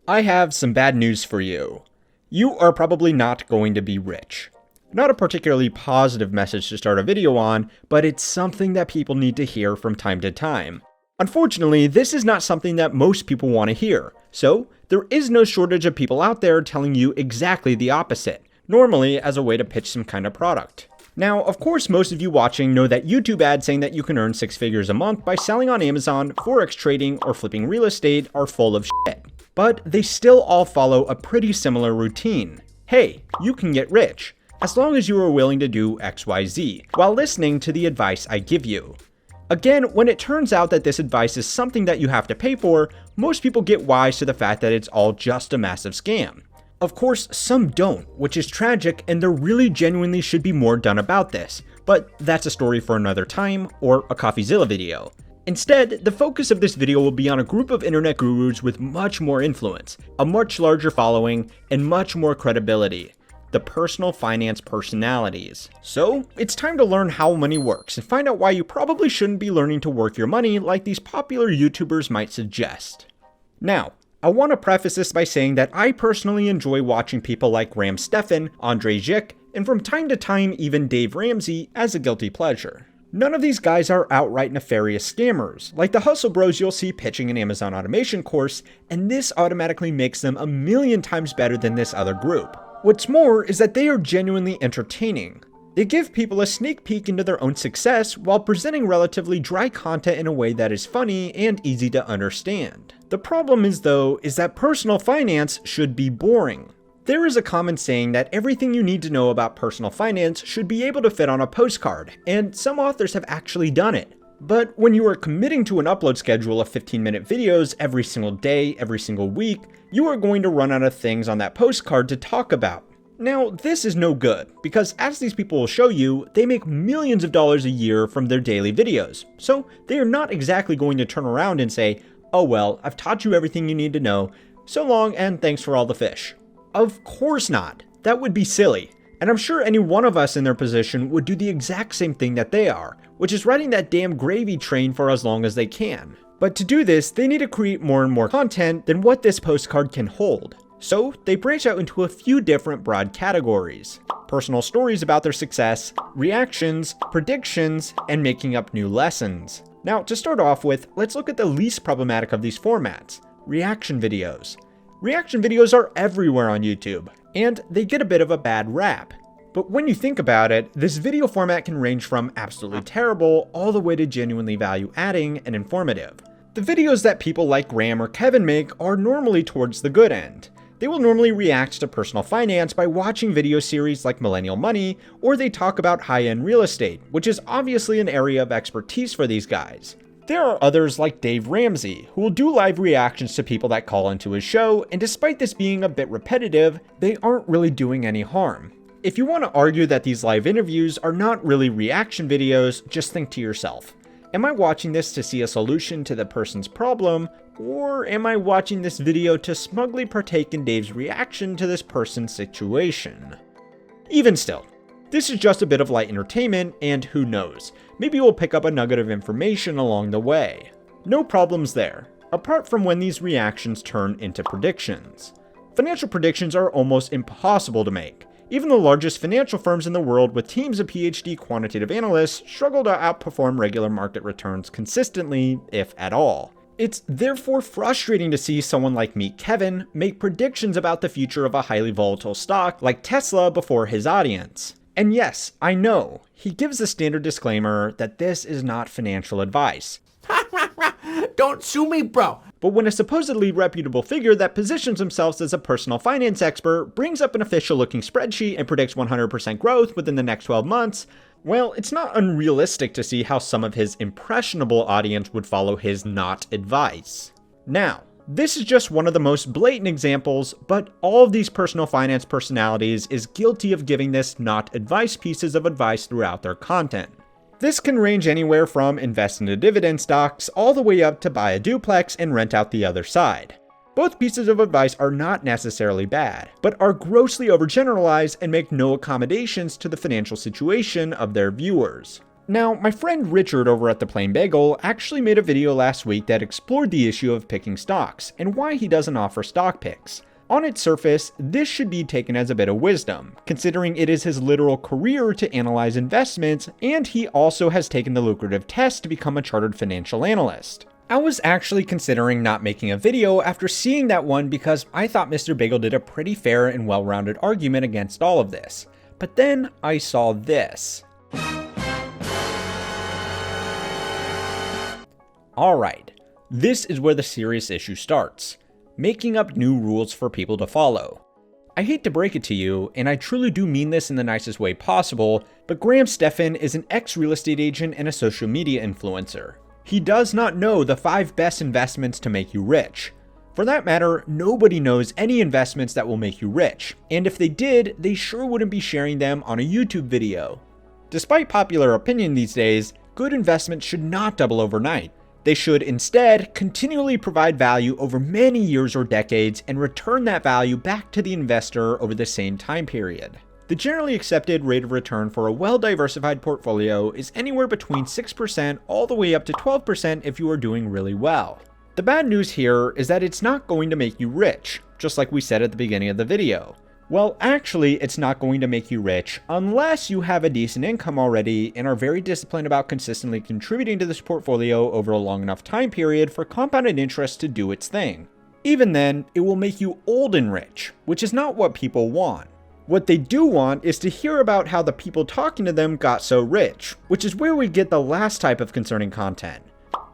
I have some bad news for you. You are probably not going to be rich. Not a particularly positive message to start a video on, but it's something that people need to hear from time to time. Unfortunately, this is not something that most people want to hear, so there is no shortage of people out there telling you exactly the opposite, normally as a way to pitch some kind of product. Now, of course, most of you watching know that YouTube ads saying that you can earn 6 figures a month by selling on Amazon, forex trading, or flipping real estate are full of shit. But they still all follow a pretty similar routine. Hey, you can get rich, as long as you are willing to do XYZ, while listening to the advice I give you. Again, when it turns out that this advice is something that you have to pay for, most people get wise to the fact that it's all just a massive scam. Of course, some don't, which is tragic, and there really genuinely should be more done about this, but that's a story for another time, or a Coffeezilla video. Instead, the focus of this video will be on a group of internet gurus with much more influence, a much larger following, and much more credibility. The personal finance personalities. So, it's time to learn how money works and find out why you probably shouldn't be learning to work your money like these popular YouTubers might suggest. Now, I want to preface this by saying that I personally enjoy watching people like Ram Stefan, Andre Zik, and from time to time even Dave Ramsey as a guilty pleasure. None of these guys are outright nefarious scammers, like the hustle bros you'll see pitching an Amazon automation course, and this automatically makes them a million times better than this other group. What's more is that they are genuinely entertaining. They give people a sneak peek into their own success while presenting relatively dry content in a way that is funny and easy to understand. The problem is that personal finance should be boring. There is a common saying that everything you need to know about personal finance should be able to fit on a postcard, and some authors have actually done it. But when you are committing to an upload schedule of 15-minute videos every single day, every single week, you are going to run out of things on that postcard to talk about. Now, this is no good, because as these people will show you, they make millions of dollars a year from their daily videos. So they are not exactly going to turn around and say, "Oh well, I've taught you everything you need to know, so long and thanks for all the fish." Of course not. That would be silly. And I'm sure any one of us in their position would do the exact same thing that they are, which is riding that damn gravy train for as long as they can. But to do this, they need to create more and more content than what this postcard can hold. So they branch out into a few different broad categories: personal stories about their success, reactions, predictions, and making up new lessons. Now, to start off with, let's look at the least problematic of these formats: reaction videos. Reaction videos are everywhere on YouTube, and they get a bit of a bad rap. But when you think about it, this video format can range from absolutely terrible all the way to genuinely value-adding and informative. The videos that people like Graham or Kevin make are normally towards the good end. They will normally react to personal finance by watching video series like Millennial Money, or they talk about high-end real estate, which is obviously an area of expertise for these guys. There are others like Dave Ramsey, who will do live reactions to people that call into his show, and despite this being a bit repetitive, they aren't really doing any harm. If you want to argue that these live interviews are not really reaction videos, just think to yourself, am I watching this to see a solution to the person's problem, or am I watching this video to smugly partake in Dave's reaction to this person's situation? Even still, this is just a bit of light entertainment, and who knows, maybe we'll pick up a nugget of information along the way. No problems there, apart from when these reactions turn into predictions. Financial predictions are almost impossible to make. Even the largest financial firms in the world with teams of PhD quantitative analysts struggle to outperform regular market returns consistently, if at all. It's therefore frustrating to see someone like Meet Kevin make predictions about the future of a highly volatile stock like Tesla before his audience. And yes, I know, he gives the standard disclaimer that this is not financial advice. Don't sue me, bro. But when a supposedly reputable figure that positions themselves as a personal finance expert brings up an official-looking spreadsheet and predicts 100% growth within the next 12 months, well, it's not unrealistic to see how some of his impressionable audience would follow his not advice. Now, this is just one of the most blatant examples, but all of these personal finance personalities is guilty of giving this not advice pieces of advice throughout their content. This can range anywhere from invest into dividend stocks all the way up to buy a duplex and rent out the other side. Both pieces of advice are not necessarily bad, but are grossly overgeneralized and make no accommodations to the financial situation of their viewers. Now, my friend Richard over at The Plain Bagel actually made a video last week that explored the issue of picking stocks and why he doesn't offer stock picks. On its surface, this should be taken as a bit of wisdom, considering it is his literal career to analyze investments, and he also has taken the lucrative test to become a chartered financial analyst. I was actually considering not making a video after seeing that one because I thought Mr. Bagel did a pretty fair and well-rounded argument against all of this. But then I saw this. Alright, this is where the serious issue starts. Making up new rules for people to follow. I hate to break it to you, and I truly do mean this in the nicest way possible, but Graham Stephan is an ex-real estate agent and a social media influencer. He does not know the 5 best investments to make you rich. For that matter, nobody knows any investments that will make you rich, and if they did, they sure wouldn't be sharing them on a YouTube video. Despite popular opinion these days, good investments should not double overnight. They should instead continually provide value over many years or decades and return that value back to the investor over the same time period. The generally accepted rate of return for a well-diversified portfolio is anywhere between 6% all the way up to 12% if you are doing really well. The bad news here is that it's not going to make you rich, just like we said at the beginning of the video. Well, actually, it's not going to make you rich unless you have a decent income already and are very disciplined about consistently contributing to this portfolio over a long enough time period for compounded interest to do its thing. Even then, it will make you old and rich, which is not what people want. What they do want is to hear about how the people talking to them got so rich, which is where we get the last type of concerning content.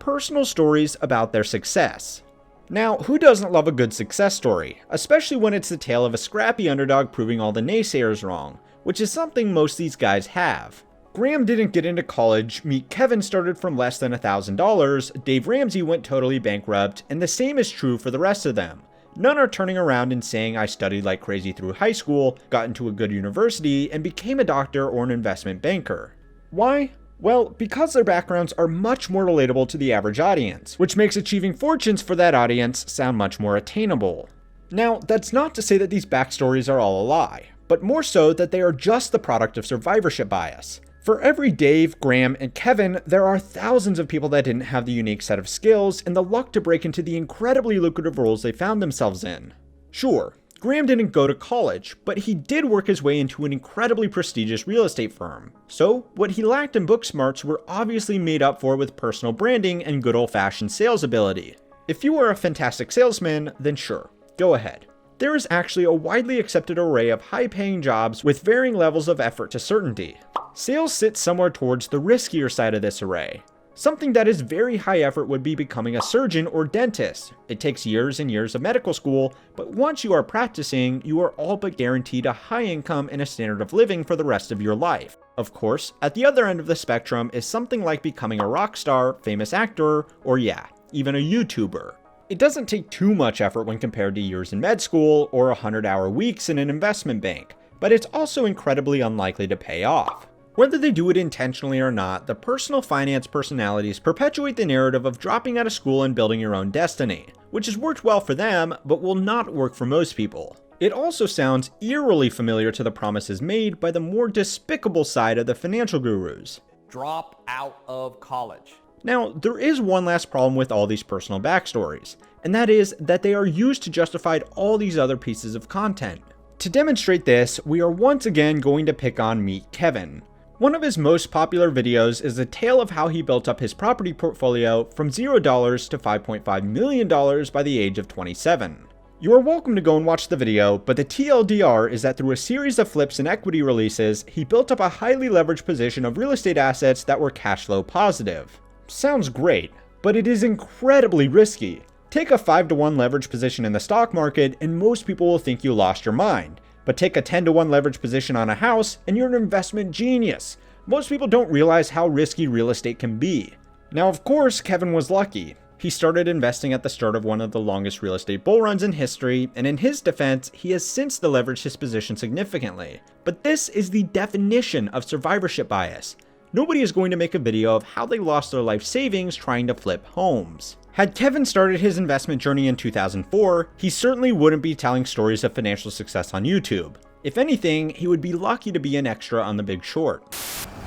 Personal stories about their success. Now, who doesn't love a good success story, especially when it's the tale of a scrappy underdog proving all the naysayers wrong, which is something most of these guys have. Graham didn't get into college, Meet Kevin started from less than $1,000, Dave Ramsey went totally bankrupt, and the same is true for the rest of them. None are turning around and saying I studied like crazy through high school, got into a good university, and became a doctor or an investment banker. Why? Well, because their backgrounds are much more relatable to the average audience, which makes achieving fortunes for that audience sound much more attainable. Now, that's not to say that these backstories are all a lie, but more so that they are just the product of survivorship bias. For every Dave, Graham, and Kevin, there are thousands of people that didn't have the unique set of skills and the luck to break into the incredibly lucrative roles they found themselves in. Sure, Graham didn't go to college, but he did work his way into an incredibly prestigious real estate firm. So, what he lacked in book smarts were obviously made up for with personal branding and good old-fashioned sales ability. If you are a fantastic salesman, then sure, go ahead. There is actually a widely accepted array of high-paying jobs with varying levels of effort to certainty. Sales sits somewhere towards the riskier side of this array. Something that is very high effort would be becoming a surgeon or dentist. It takes years and years of medical school, but once you are practicing, you are all but guaranteed a high income and a standard of living for the rest of your life. Of course, at the other end of the spectrum is something like becoming a rock star, famous actor, or yeah, even a YouTuber. It doesn't take too much effort when compared to years in med school or 100-hour weeks in an investment bank, but it's also incredibly unlikely to pay off. Whether they do it intentionally or not, the personal finance personalities perpetuate the narrative of dropping out of school and building your own destiny, which has worked well for them, but will not work for most people. It also sounds eerily familiar to the promises made by the more despicable side of the financial gurus. Drop out of college. Now, there is one last problem with all these personal backstories, and that is that they are used to justify all these other pieces of content. To demonstrate this, we are once again going to pick on Meet Kevin. One of his most popular videos is the tale of how he built up his property portfolio from $0 to $5.5 million by the age of 27. You are welcome to go and watch the video, but the TLDR is that through a series of flips and equity releases, he built up a highly leveraged position of real estate assets that were cash flow positive. Sounds great, but it is incredibly risky. Take a 5-to-1 leverage position in the stock market and most people will think you lost your mind. But take a 10-to-1 leverage position on a house and you're an investment genius. Most people don't realize how risky real estate can be. Now, of course, Kevin was lucky. He started investing at the start of one of the longest real estate bull runs in history, and in his defense, he has since leveraged his position significantly. But this is the definition of survivorship bias. Nobody is going to make a video of how they lost their life savings trying to flip homes. Had Kevin started his investment journey in 2004, he certainly wouldn't be telling stories of financial success on YouTube. If anything, he would be lucky to be an extra on The Big Short.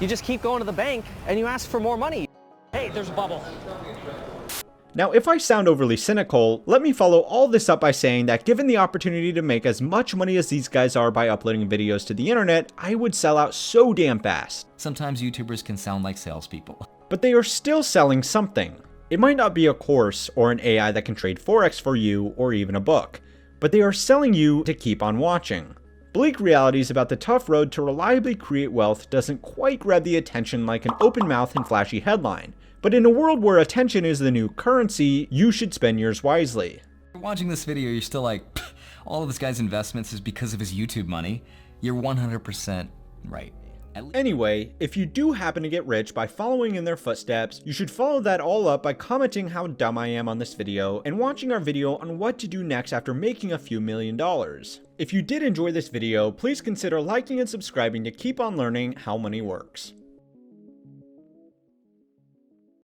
You just keep going to the bank and you ask for more money. Hey, there's a bubble. Now, if I sound overly cynical, let me follow all this up by saying that given the opportunity to make as much money as these guys are by uploading videos to the internet, I would sell out so damn fast. Sometimes YouTubers can sound like salespeople. But they are still selling something. It might not be a course or an AI that can trade Forex for you or even a book, but they are selling you to keep on watching. Bleak realities about the tough road to reliably create wealth doesn't quite grab the attention like an open mouth and flashy headline. But in a world where attention is the new currency, you should spend yours wisely. If you're watching this video, you're still like, all of this guy's investments is because of his YouTube money. You're 100% right. Anyway, if you do happen to get rich by following in their footsteps, you should follow that all up by commenting how dumb I am on this video and watching our video on what to do next after making a few $1,000,000. If you did enjoy this video, please consider liking and subscribing to keep on learning how money works.